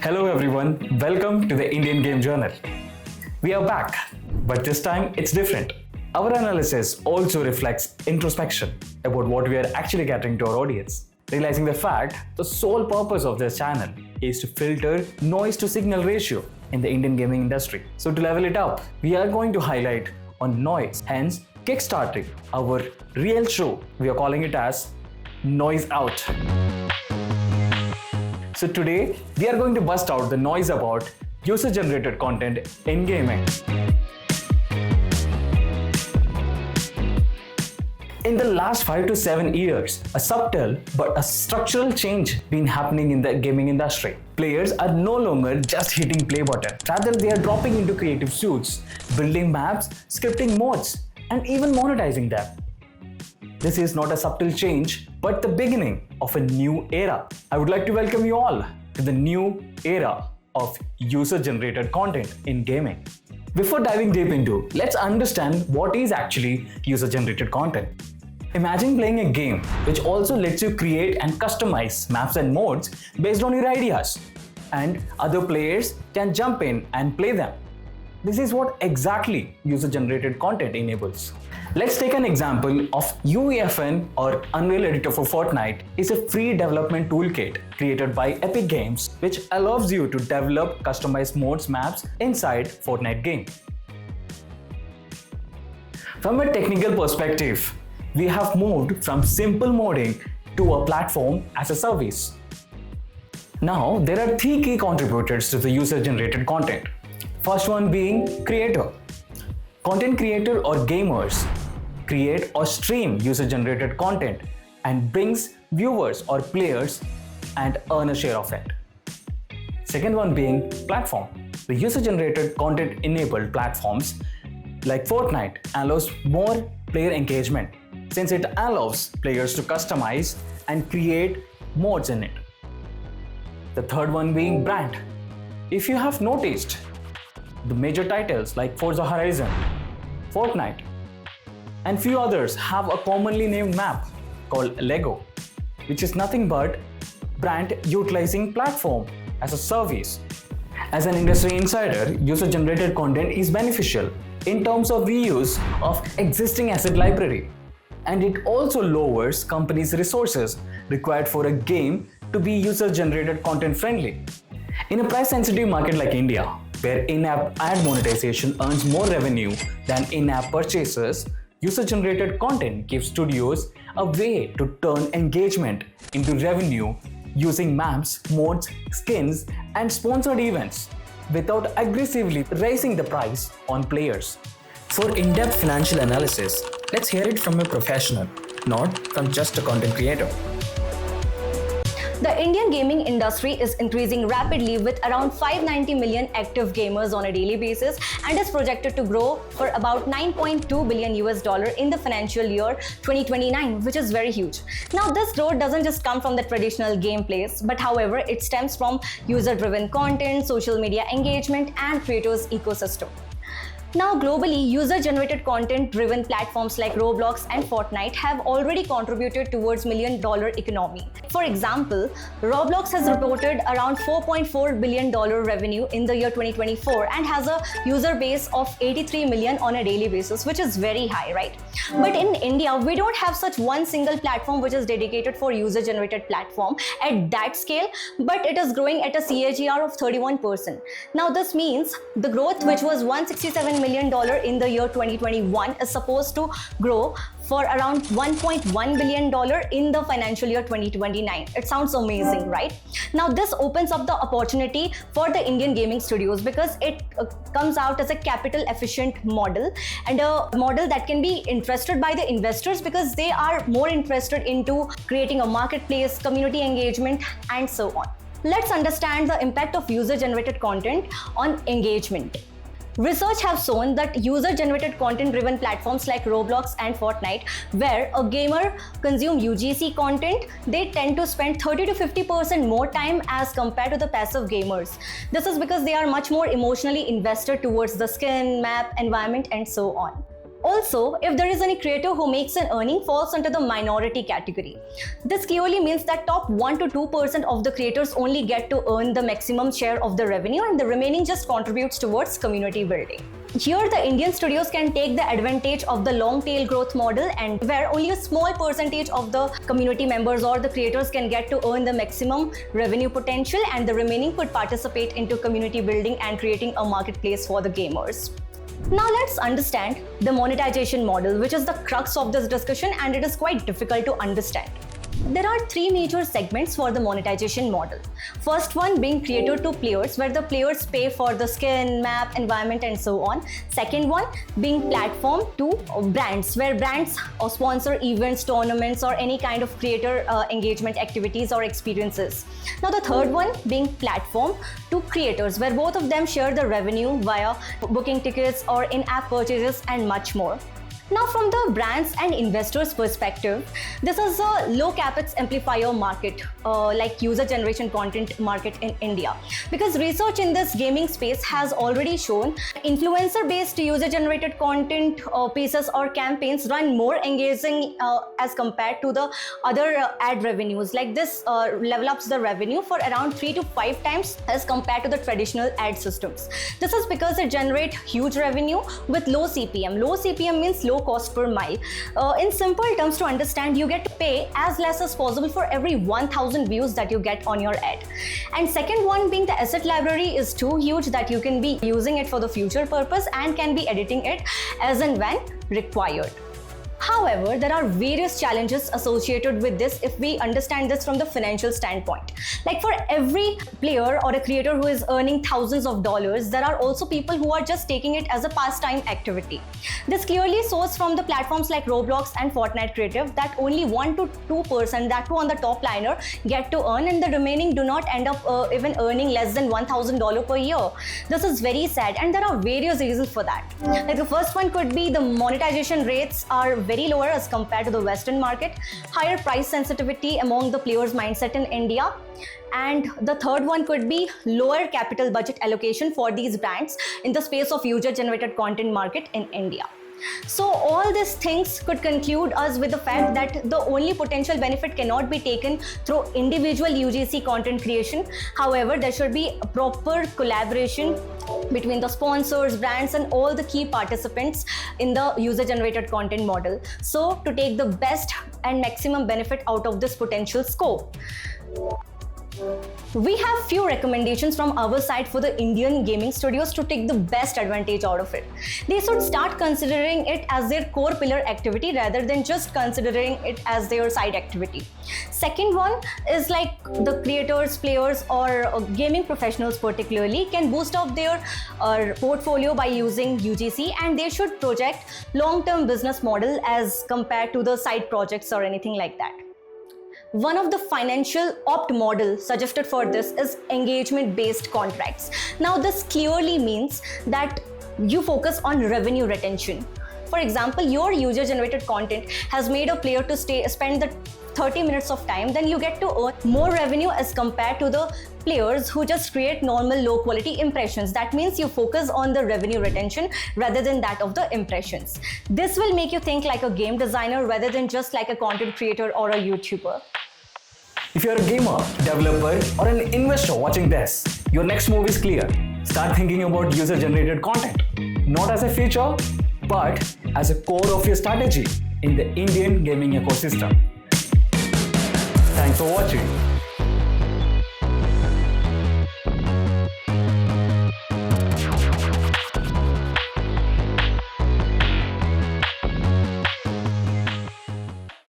Hello everyone, welcome to the Indian Game Journal. We are back, but this time it's different. Our analysis also reflects introspection about what we are actually getting to our audience. Realizing the fact, the sole purpose of this channel is to filter noise to signal ratio in the Indian gaming industry. So to level it up, we are going to highlight on noise, hence kickstarting our real show. We are calling it as Noise Out. So today, we are going to bust out the noise about user-generated content in gaming. In the last 5 to 7 years, a subtle but a structural change been happening in the gaming industry. Players are no longer just hitting play button. Rather, they are dropping into creative suites, building maps, scripting modes, and even monetizing them. This is not a subtle change, but the beginning of a new era. I would like to welcome you all to the new era of user-generated content in gaming. Before diving deep into, let's understand what is actually user-generated content. Imagine playing a game which also lets you create and customize maps and modes based on your ideas, and other players can jump in and play them. This is what exactly user-generated content enables. Let's take an example of UEFN, or Unreal Editor for Fortnite. It's a free development toolkit created by Epic Games which allows you to develop customized modes maps inside Fortnite game. From a technical perspective, we have moved from simple modding to a platform as a service. Now, there are 3 key contributors to the user-generated content. First one being creator. Content creator or gamers create or stream user-generated content and brings viewers or players and earn a share of it. Second one being platform. The user-generated content enabled platforms like Fortnite allows more player engagement since it allows players to customize and create modes in it. The third one being brand. If you have noticed, the major titles like Forza Horizon, Fortnite, and few others have a commonly named map called Lego, which is nothing but brand utilizing platform as a service. As an industry insider, user-generated content is beneficial in terms of reuse of existing asset library, and it also lowers companies' resources required for a game to be user-generated content friendly. In a price-sensitive market like India, where in-app ad monetization earns more revenue than in-app purchases, user-generated content gives studios a way to turn engagement into revenue using maps, modes, skins, and sponsored events without aggressively raising the price on players. For in-depth financial analysis, let's hear it from a professional, not from just a content creator. The Indian gaming industry is increasing rapidly with around 590 million active gamers on a daily basis and is projected to grow for about $9.2 billion in the financial year 2029, which is very huge. Now, this growth doesn't just come from the traditional gameplays, but however, it stems from user-driven content, social media engagement, and creators' ecosystem. Now, globally, user-generated content-driven platforms like Roblox and Fortnite have already contributed towards $1 economy. For example, Roblox has reported around $4.4 billion revenue in the year 2024 and has a user base of 83 million on a daily basis, which is very high, right? But in India, we don't have such one single platform which is dedicated for user-generated platform at that scale, but it is growing at a CAGR of 31%. Now, this means the growth, which was $167 million in the year 2021, is supposed to grow for around $1.1 billion in the financial year 2029. It sounds amazing, right? Now, this opens up the opportunity for the Indian gaming studios because it comes out as a capital efficient model and a model that can be interested by the investors because they are more interested into creating a marketplace, community engagement, and so on. Let's understand the impact of user-generated content on engagement. Research have shown that user-generated content-driven platforms like Roblox and Fortnite, where a gamer consumes UGC content, they tend to spend 30 to 50% more time as compared to the passive gamers. This is because they are much more emotionally invested towards the skin, map, environment, and so on. Also, if there is any creator who makes an earning, falls under the minority category. This clearly means that top 1 to 2% of the creators only get to earn the maximum share of the revenue, and the remaining just contributes towards community building. Here, the Indian studios can take the advantage of the long tail growth model, and where only a small percentage of the community members or the creators can get to earn the maximum revenue potential, and the remaining could participate into community building and creating a marketplace for the gamers. Now let's understand the monetization model, which is the crux of this discussion, and it is quite difficult to understand. There are 3 major segments for the monetization model. First one being creator to players, where the players pay for the skin, map, environment and so on. Second one being platform to brands, where brands sponsor events, tournaments or any kind of creator engagement activities or experiences. Now the third one being platform to creators, where both of them share the revenue via booking tickets or in-app purchases and much more. Now, from the brands and investors' perspective, this is a low capex amplifier market, like user generation content market in India. Because research in this gaming space has already shown influencer-based user-generated content pieces or campaigns run more engaging as compared to the other ad revenues. Like this level ups the revenue for around 3 to 5 times as compared to the traditional ad systems. This is because it generates huge revenue with low CPM. Low CPM means low cost per mile. In simple terms, to understand, you get to pay as less as possible for every 1000 views that you get on your ad. And second one being the asset library is too huge that you can be using it for the future purpose and can be editing it as and when required. However, there are various challenges associated with this if we understand this from the financial standpoint. Like for every player or a creator who is earning thousands of dollars, there are also people who are just taking it as a pastime activity. This clearly shows from the platforms like Roblox and Fortnite Creative that only 1 to 2%, that too on the top liner, get to earn, and the remaining do not end up even earning less than $1,000 per year. This is very sad, and there are various reasons for that. Like the first one could be the monetization rates are very lower as compared to the Western market, higher price sensitivity among the players' mindset in India, and the third one could be lower capital budget allocation for these brands in the space of user-generated content market in India. So all these things could conclude us with the fact that the only potential benefit cannot be taken through individual UGC content creation. However, there should be a proper collaboration between the sponsors, brands and all the key participants in the user-generated content model, so to take the best and maximum benefit out of this potential scope. We have few recommendations from our side for the Indian gaming studios to take the best advantage out of it. They should start considering it as their core pillar activity rather than just considering it as their side activity. Second one is like the creators, players or gaming professionals particularly can boost up their portfolio by using UGC, and they should project long-term business model as compared to the side projects or anything like that. One of the financial opt model suggested for this is engagement-based contracts. Now, this clearly means that you focus on revenue retention. For example, your user-generated content has made a player to spend the 30 minutes of time, then you get to earn more revenue as compared to the players who just create normal low quality impressions. That means you focus on the revenue retention rather than that of the impressions. This will make you think like a game designer rather than just like a content creator or a YouTuber. If you're a gamer, developer or an investor watching this, your next move is clear. Start thinking about user-generated content, not as a feature, but as a core of your strategy in the Indian gaming ecosystem. Thanks for watching.